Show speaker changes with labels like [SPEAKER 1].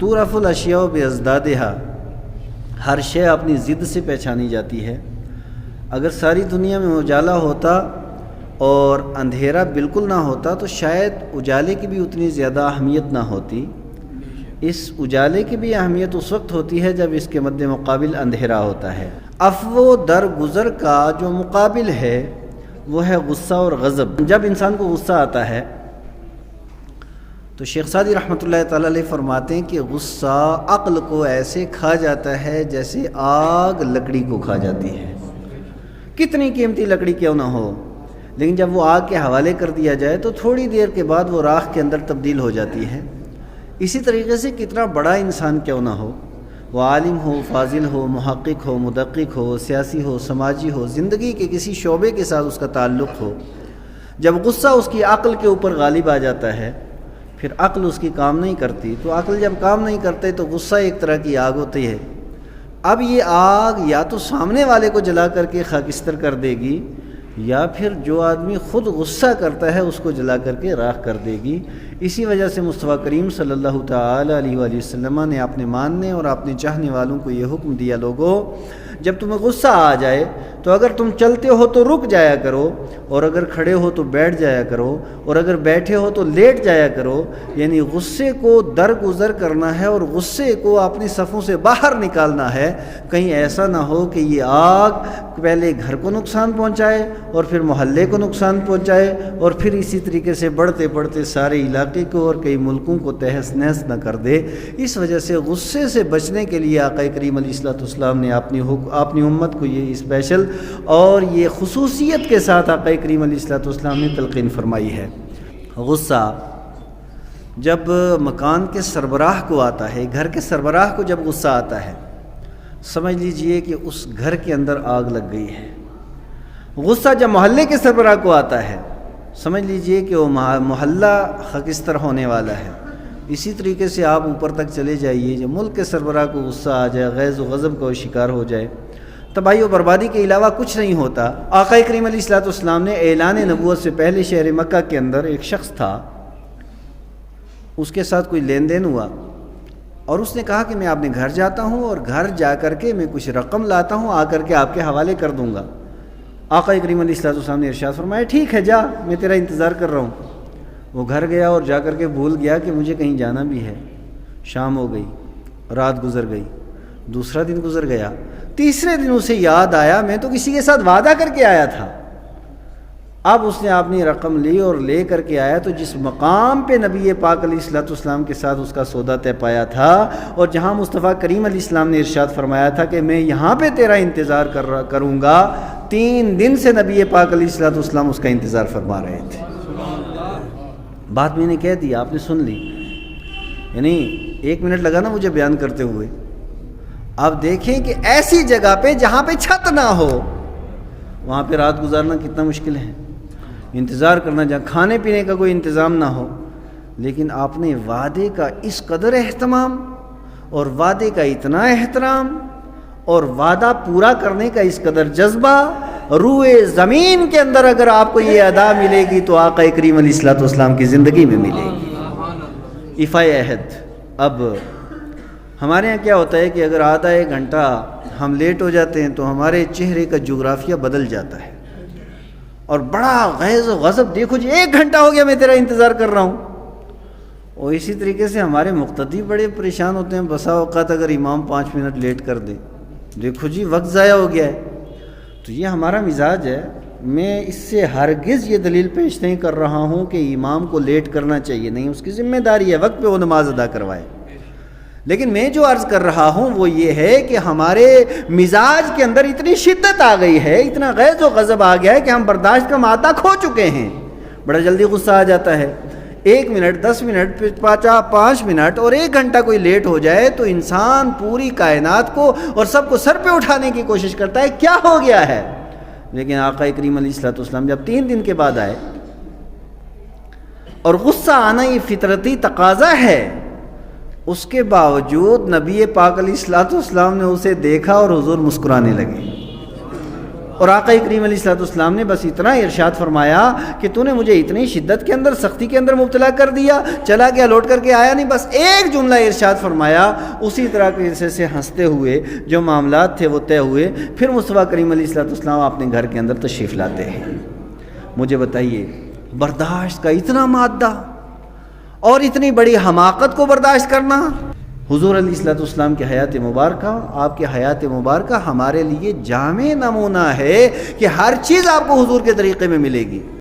[SPEAKER 1] تعرف الاشیاء بازدادها، ہر شے اپنی ضد سے پہچانی جاتی ہے۔ اگر ساری دنیا میں اجالا ہوتا اور اندھیرا بالکل نہ ہوتا تو شاید اجالے کی بھی اتنی زیادہ اہمیت نہ ہوتی۔ اس اجالے کی بھی اہمیت اس وقت ہوتی ہے جب اس کے مد مقابل اندھیرا ہوتا ہے۔ عفو در گزر کا جو مقابل ہے وہ ہے غصہ اور غضب۔ جب انسان کو غصہ آتا ہے تو شیخ سعدی رحمۃ اللہ تعالی علیہ فرماتے ہیں کہ غصہ عقل کو ایسے کھا جاتا ہے جیسے آگ لکڑی کو کھا جاتی ہے، کتنی قیمتی لکڑی کیوں نہ ہو، لیکن جب وہ آگ کے حوالے کر دیا جائے تو تھوڑی دیر کے بعد وہ راکھ کے اندر تبدیل ہو جاتی ہے۔ اسی طریقے سے کتنا بڑا انسان کیوں نہ ہو، وہ عالم ہو، فاضل ہو، محقق ہو، مدقق ہو، سیاسی ہو، سماجی ہو، زندگی کے کسی شعبے کے ساتھ اس کا تعلق ہو، جب غصہ اس کی عقل کے اوپر غالب آ جاتا ہے پھر عقل اس کی کام نہیں کرتی، تو عقل جب کام نہیں کرتے تو غصہ ایک طرح کی آگ ہوتی ہے۔ اب یہ آگ یا تو سامنے والے کو جلا کر کے خاکستر کر دے گی یا پھر جو آدمی خود غصہ کرتا ہے اس کو جلا کر کے راکھ کر دے گی۔ اسی وجہ سے مصطفیٰ کریم صلی اللہ تعالی علیہ وآلہ وسلم نے اپنے ماننے اور اپنے چاہنے والوں کو یہ حکم دیا، لوگوں جب تمہیں غصہ آ جائے تو اگر تم چلتے ہو تو رک جایا کرو، اور اگر کھڑے ہو تو بیٹھ جایا کرو، اور اگر بیٹھے ہو تو لیٹ جایا کرو، یعنی غصے کو درگزر کرنا ہے اور غصے کو اپنی صفوں سے باہر نکالنا ہے۔ کہیں ایسا نہ ہو کہ یہ آگ پہلے گھر کو نقصان پہنچائے اور پھر محلے کو نقصان پہنچائے اور پھر اسی طریقے سے بڑھتے بڑھتے سارے علاقے کو اور کئی ملکوں کو تہس نہس نہ کر دے۔ اس وجہ سے غصے سے بچنے کے لیے آقا کریم علیہ الصلوۃ والسلام نے اپنی امت کو یہ اسپیشل اور یہ خصوصیت کے ساتھ آقا کریم علیہ الصلوۃ والسلام نے تلقین فرمائی ہے۔ غصہ جب مکان کے سربراہ کو آتا ہے، گھر کے سربراہ کو جب غصہ آتا ہے، سمجھ لیجئے کہ اس گھر کے اندر آگ لگ گئی ہے۔ غصہ جب محلے کے سربراہ کو آتا ہے، سمجھ لیجئے کہ وہ محلہ خاکستر ہونے والا ہے۔ اسی طریقے سے آپ اوپر تک چلے جائیے، جب ملک کے سربراہ کو غصہ آ جائے، غیظ و غضب کا وہ شکار ہو جائے، تباہی و بربادی کے علاوہ کچھ نہیں ہوتا۔ آقا کریم علیہ الصلوۃ والسلام نے اعلان نبوت سے پہلے شہر مکہ کے اندر ایک شخص تھا، اس کے ساتھ کوئی لین دین ہوا اور اس نے کہا کہ میں اپنے گھر جاتا ہوں اور گھر جا کر کے میں کچھ رقم لاتا ہوں، آ کر کے آپ کے حوالے کر دوں گا۔ آقا کریم علیہ الصلوۃ والسلام نے ارشاد فرمایا ٹھیک ہے جا، میں تیرا انتظار کر رہا ہوں۔ وہ گھر گیا اور جا کر کے بھول گیا کہ مجھے کہیں جانا بھی ہے۔ شام ہو گئی، رات گزر گئی، دوسرا دن گزر گیا، تیسرے دن اسے یاد آیا میں تو کسی کے ساتھ وعدہ کر کے آیا تھا۔ اب اس نے اپنی رقم لی اور لے کر کے آیا، تو جس مقام پہ نبی پاک علیہ الصلوۃ والسلام کے ساتھ اس کا سودا طے پایا تھا اور جہاں مصطفیٰ کریم علیہ السلام نے ارشاد فرمایا تھا کہ میں یہاں پہ تیرا انتظار کروں گا، 3 دن سے نبی پاک علیہ الصلوۃ والسلام اس کا انتظار فرما رہے تھے۔ بات میں نے کہہ دی، آپ نے سن لی، یعنی 1 منٹ لگا نا مجھے بیان کرتے ہوئے۔ آپ دیکھیں کہ ایسی جگہ پہ جہاں پہ چھت نہ ہو وہاں پہ رات گزارنا کتنا مشکل ہے، انتظار کرنا جہاں کھانے پینے کا کوئی انتظام نہ ہو، لیکن آپ نے وعدے کا اس قدر اہتمام اور وعدے کا اتنا احترام اور وعدہ پورا کرنے کا اس قدر جذبہ، روئے زمین کے اندر اگر آپ کو یہ ادا ملے گی تو آقا کریم علیہ الصلوۃ والسلام کی زندگی میں ملے گی۔ ایفائے عہد۔ اب ہمارے ہاں کیا ہوتا ہے کہ اگر آدھا 1 گھنٹہ ہم لیٹ ہو جاتے ہیں تو ہمارے چہرے کا جغرافیہ بدل جاتا ہے اور بڑا غیظ و غضب، دیکھو جی 1 گھنٹہ ہو گیا میں تیرا انتظار کر رہا ہوں۔ اور اسی طریقے سے ہمارے مقتدی بڑے پریشان ہوتے ہیں، بسا اوقات اگر امام 5 منٹ لیٹ کر دے، دیکھو جی وقت ضائع ہو گیا ہے۔ تو یہ ہمارا مزاج ہے۔ میں اس سے ہرگز یہ دلیل پیش نہیں کر رہا ہوں کہ امام کو لیٹ کرنا چاہیے، نہیں، اس کی ذمہ داری ہے وقت پہ وہ نماز ادا کروائے، لیکن میں جو عرض کر رہا ہوں وہ یہ ہے کہ ہمارے مزاج کے اندر اتنی شدت آ گئی ہے، اتنا غیظ و غضب آ گیا ہے کہ ہم برداشت کا مادہ کھو چکے ہیں، بڑا جلدی غصہ آ جاتا ہے۔ 1 منٹ، 10 منٹ، 5 منٹ اور 1 گھنٹہ کوئی لیٹ ہو جائے تو انسان پوری کائنات کو اور سب کو سر پہ اٹھانے کی کوشش کرتا ہے، کیا ہو گیا ہے؟ لیکن آقا کریم علیہ الصلوۃ والسلام جب 3 دن کے بعد آئے اور غصہ آنا یہ فطرتی تقاضا ہے، اس کے باوجود نبی پاک علیہ الصلوۃ والسلام نے اسے دیکھا اور حضور مسکرانے لگے اور آقا کریم علیہ الصلوۃ والسلام نے بس اتنا ارشاد فرمایا کہ تو نے مجھے اتنی شدت کے اندر، سختی کے اندر مبتلا کر دیا، چلا گیا لوٹ کر کے آیا نہیں، بس ایک جملہ ارشاد فرمایا، اسی طرح کے سے ہنستے ہوئے جو معاملات تھے وہ طے ہوئے۔ پھر مصطفیٰ کریم علیہ الصلوۃ والسلام اپنے گھر کے اندر تشریف لاتے ہیں۔ مجھے بتائیے، برداشت کا اتنا مادہ اور اتنی بڑی حماقت کو برداشت کرنا! حضور علیہ الصلوۃ والسلام کی حیات مبارکہ، آپ کی حیات مبارکہ ہمارے لیے جامع نمونہ ہے کہ ہر چیز آپ کو حضور کے طریقے میں ملے گی۔